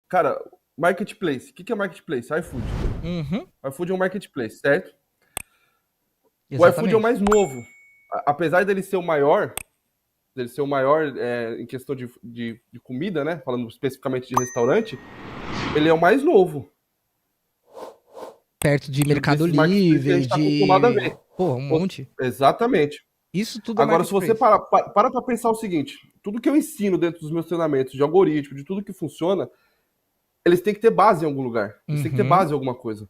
Cara, marketplace. O que é marketplace? iFood. Uhum, O iFood é um marketplace, certo? O iFood é o exatamente. mais novo. Apesar dele ser o maior em questão de comida, né? Falando especificamente de restaurante, ele é o mais novo Perto de Mercado desses marketplaces que a gente Livre, está acostumado a de... ver. Pô, um monte. Exatamente. Isso tudo é Agora, se você marketplace. para pensar o seguinte, tudo que eu ensino dentro dos meus treinamentos de algoritmo, de tudo que funciona, eles têm que ter base em algum lugar. Eles têm que ter Uhum. base em alguma coisa.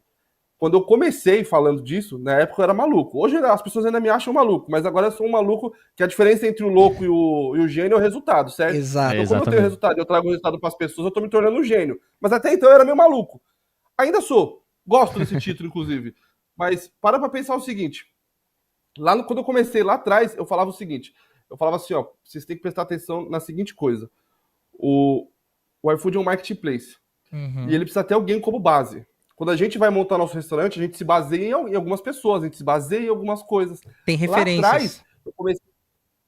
Quando eu comecei falando disso, na época eu era maluco. Hoje as pessoas ainda me acham maluco, mas agora eu sou um maluco que a diferença entre o louco e o gênio é o resultado, certo? Exato. Então, como eu tenho Exatamente. resultado e eu trago o resultado para as pessoas, eu tô me tornando um gênio. Mas até então eu era meio maluco. Ainda sou. Gosto desse título, inclusive. Mas para pensar o seguinte: quando eu comecei lá atrás, eu falava o seguinte: eu falava assim, ó, vocês têm que prestar atenção na seguinte coisa. O, o iFood é um marketplace. E Uhum. ele precisa ter alguém como base. Quando a gente vai montar nosso restaurante, a gente se baseia em algumas pessoas, a gente se baseia em algumas coisas. Tem Lá atrás, referências. eu comecei.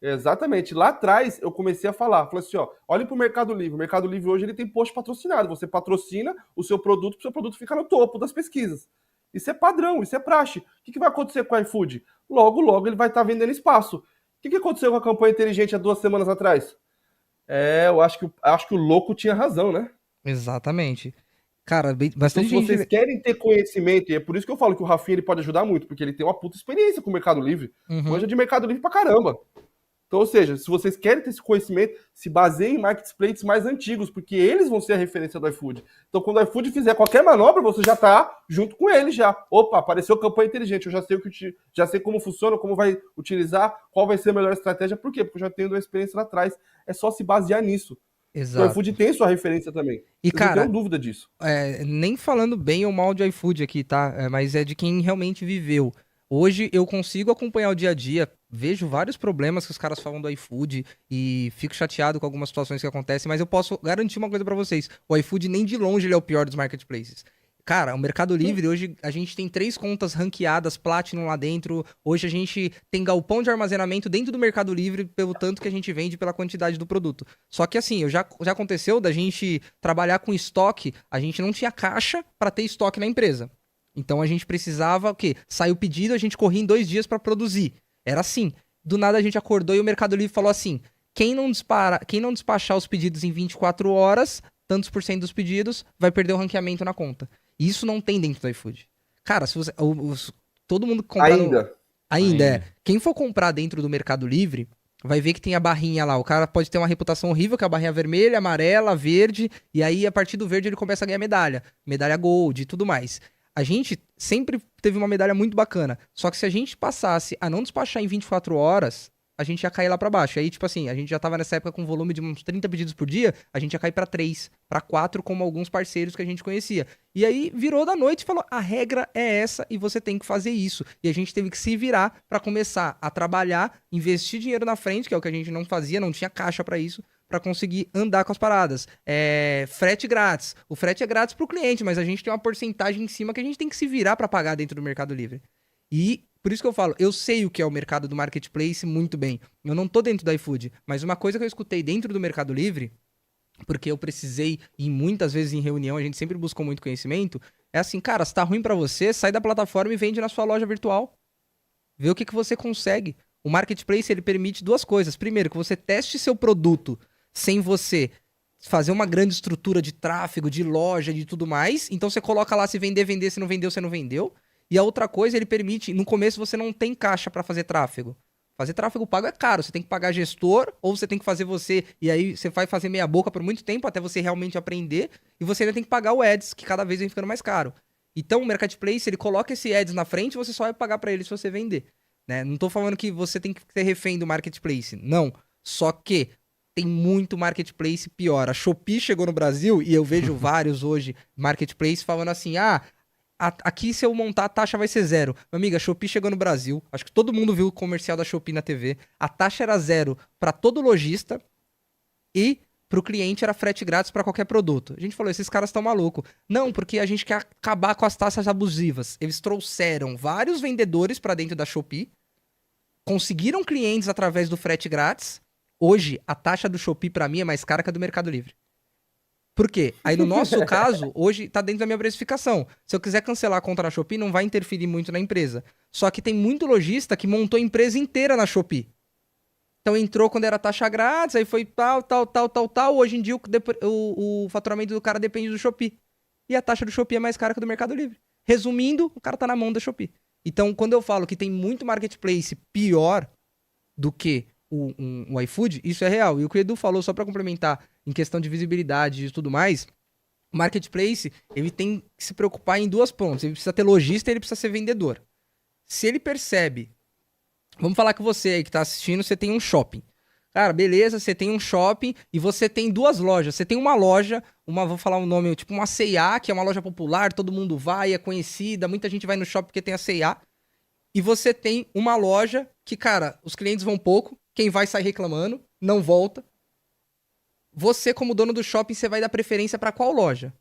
Exatamente, lá atrás eu comecei a falar. Falei assim: ó, olha pro Mercado Livre. O Mercado Livre hoje ele tem post patrocinado. Você patrocina o seu produto, o seu produto fica no topo das pesquisas. Isso é padrão, isso é praxe. O que vai acontecer com o iFood? Logo, logo ele vai estar vendendo espaço. O que aconteceu com a campanha inteligente há 2 semanas atrás? Eu acho que o louco tinha razão, né? Exatamente. Cara, Então, bastante se vocês gente. querem ter conhecimento, e é por isso que eu falo que o Rafinha ele pode ajudar muito, porque ele tem uma puta experiência com o Mercado Livre. Uhum. Manja de Mercado Livre pra caramba. Então, ou seja, se vocês querem ter esse conhecimento, se baseiem em marketplaces mais antigos, porque eles vão ser a referência do iFood. Então, quando o iFood fizer qualquer manobra, você já tá junto com ele já. Opa, apareceu campanha inteligente, eu já sei já sei como funciona, como vai utilizar, qual vai ser a melhor estratégia. Por quê? Porque eu já tenho uma experiência lá atrás. É só se basear nisso. Porque o iFood Exato. tem sua referência também. E, Vocês não tenham cara, dúvida disso. nem falando bem ou mal de iFood aqui, tá? Mas é de quem realmente viveu. Hoje eu consigo acompanhar o dia a dia, vejo vários problemas que os caras falam do iFood e fico chateado com algumas situações que acontecem, mas eu posso garantir uma coisa pra vocês: o iFood nem de longe ele é o pior dos marketplaces. Cara, o Mercado Livre, hoje a gente tem 3 contas ranqueadas, Platinum lá dentro. Hoje a gente tem galpão de armazenamento dentro do Mercado Livre, pelo tanto que a gente vende, pela quantidade do produto. Só que assim, já aconteceu da gente trabalhar com estoque, a gente não tinha caixa para ter estoque na empresa. Então a gente precisava, o quê? Saiu o pedido, a gente corria em 2 dias para produzir. Era assim. Do nada a gente acordou e o Mercado Livre falou assim: quem não despachar os pedidos em 24 horas, tantos por cento dos pedidos, vai perder o ranqueamento na conta. E isso não tem dentro do iFood. Cara, se você, todo mundo que comprar no. Ainda. Ainda é. Ainda. Quem for comprar dentro do Mercado Livre, vai ver que tem a barrinha lá. O cara pode ter uma reputação horrível, que é a barrinha vermelha, amarela, verde, e aí a partir do verde ele começa a ganhar medalha. Medalha gold e tudo mais. A gente sempre teve uma medalha muito bacana. Só que se a gente passasse a não despachar em 24 horas, a gente ia cair lá pra baixo. Aí, tipo assim, a gente já tava nessa época com volume de uns 30 pedidos por dia, a gente ia cair pra 3, pra 4, como alguns parceiros que a gente conhecia. E aí virou da noite e falou: a regra é essa e você tem que fazer isso. E a gente teve que se virar pra começar a trabalhar, investir dinheiro na frente, que é o que a gente não fazia, não tinha caixa pra isso, pra conseguir andar com as paradas. Frete grátis. O frete é grátis pro cliente, mas a gente tem uma porcentagem em cima que a gente tem que se virar pra pagar dentro do Mercado Livre. E por isso que eu falo, eu sei o que é o mercado do marketplace muito bem. Eu não tô dentro do iFood, mas uma coisa que eu escutei dentro do Mercado Livre, porque eu precisei e muitas vezes em reunião a gente sempre buscou muito conhecimento, é assim: cara, se tá ruim pra você, sai da plataforma e vende na sua loja virtual. Vê o que que você consegue. O marketplace ele permite 2 coisas. Primeiro, que você teste seu produto sem você fazer uma grande estrutura de tráfego, de loja, de tudo mais. Então você coloca lá: se vender, vender; se não vendeu, você não vendeu. E a outra coisa, ele permite, no começo você não tem caixa para fazer tráfego. Fazer tráfego pago é caro, você tem que pagar gestor, ou você tem que fazer você, e aí você vai fazer meia boca por muito tempo até você realmente aprender, e você ainda tem que pagar o ads, que cada vez vem ficando mais caro. Então o marketplace, ele coloca esse ads na frente, você só vai pagar para ele se você vender, né? Não tô falando que você tem que ser refém do marketplace, não. Só que tem muito marketplace pior. A Shopee chegou no Brasil e eu vejo vários hoje marketplace falando assim: aqui se eu montar a taxa vai ser zero. Meu amigo, a Shopee chegou no Brasil. Acho que todo mundo viu o comercial da Shopee na TV. A taxa era zero para todo lojista e pro cliente era frete grátis para qualquer produto. A gente falou: esses caras estão malucos. Não, porque a gente quer acabar com as taxas abusivas. Eles trouxeram vários vendedores para dentro da Shopee, conseguiram clientes através do frete grátis. Hoje, a taxa do Shopee para mim é mais cara que a do Mercado Livre. Por quê? Aí no nosso caso, hoje tá dentro da minha precificação. Se eu quiser cancelar a conta na Shopee, não vai interferir muito na empresa. Só que tem muito lojista que montou a empresa inteira na Shopee. Então entrou quando era taxa grátis, aí foi tal. Hoje em dia o faturamento do cara depende do Shopee. E a taxa do Shopee é mais cara que a do Mercado Livre. Resumindo, o cara tá na mão da Shopee. Então, quando eu falo que tem muito marketplace pior do que o iFood, isso é real. E o que o Edu falou, só pra complementar, em questão de visibilidade e tudo mais, o marketplace, ele tem que se preocupar em duas pontos. Ele precisa ter lojista e ele precisa ser vendedor. Se ele percebe... Vamos falar que você aí que tá assistindo, você tem um shopping. Cara, beleza, você tem um shopping e você tem duas lojas. Você tem uma loja, vou falar um nome, tipo uma C&A, que é uma loja popular, todo mundo vai, é conhecida, muita gente vai no shopping porque tem a C&A. E você tem uma loja que, cara, os clientes vão pouco, quem vai sai reclamando, não volta. Você, como dono do shopping, você vai dar preferência para qual loja?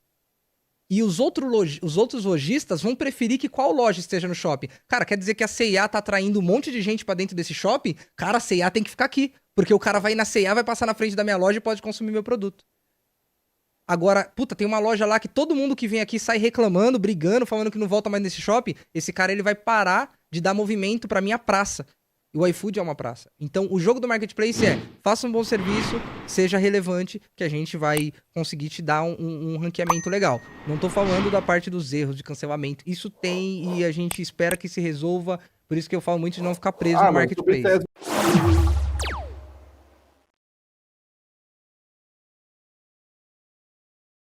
E os outros lojistas vão preferir que qual loja esteja no shopping. Cara, quer dizer que a C&A tá atraindo um monte de gente pra dentro desse shopping? Cara, a C&A tem que ficar aqui. Porque o cara vai na C&A, vai passar na frente da minha loja e pode consumir meu produto. Agora, puta, tem uma loja lá que todo mundo que vem aqui sai reclamando, brigando, falando que não volta mais nesse shopping. Esse cara, ele vai parar de dar movimento pra minha praça. E o iFood é uma praça. Então, o jogo do marketplace é, faça um bom serviço, seja relevante, que a gente vai conseguir te dar um ranqueamento legal. Não tô falando da parte dos erros de cancelamento. Isso tem e a gente espera que se resolva. Por isso que eu falo muito de não ficar preso no marketplace.